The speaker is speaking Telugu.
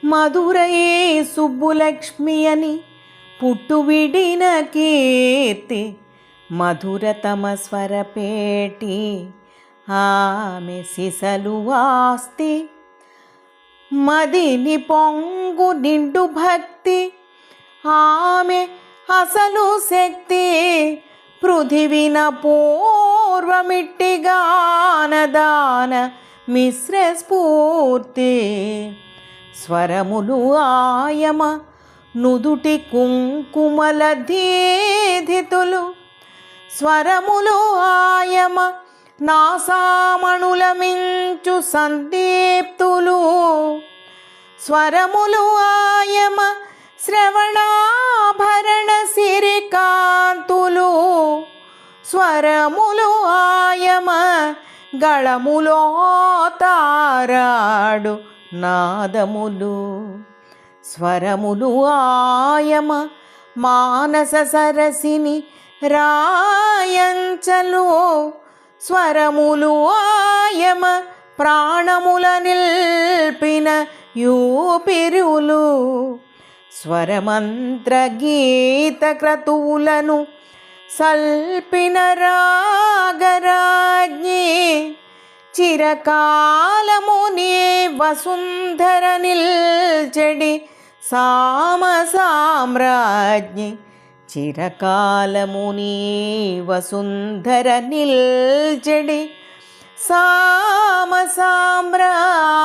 మధురయే సుబ్బులక్ష్మి అని పుట్టువిడిన కీర్తి మధురతమ స్వరపేటి ఆమె సిసలు ఆస్తి మదిని పొంగు నిండు భక్తి ఆమె అసలు శక్తి పృథివిన పూర్వమిట్టిగానదాన మిశ్ర స్ఫూర్తి స్వరములు ఆయమ నుదుటి కుంకుమల ధీధితులు స్వరములు ఆయమ నాసామణుల మించు సందీప్తులు స్వరములు ఆయమ శ్రవణాభరణ సిరికాంతులు స్వరములు ఆయమ గళములో తారాడు నాదములు స్వరములు ఆయమ మానస సరసిని రాయంచలు స్వరములు ఆయమ ప్రాణముల నిల్పిన యూపిరులు స్వరమంత్ర గీత క్రతువులను సల్పిన రాగరాజ్ఞి చిరకాలము నీ వసుంధర నిల్చెడి సామ సామ్రాజ్ఞి చిరకాలము నీ వసుంధర నిల్చెడి సామ సామ్రాజ్ఞి.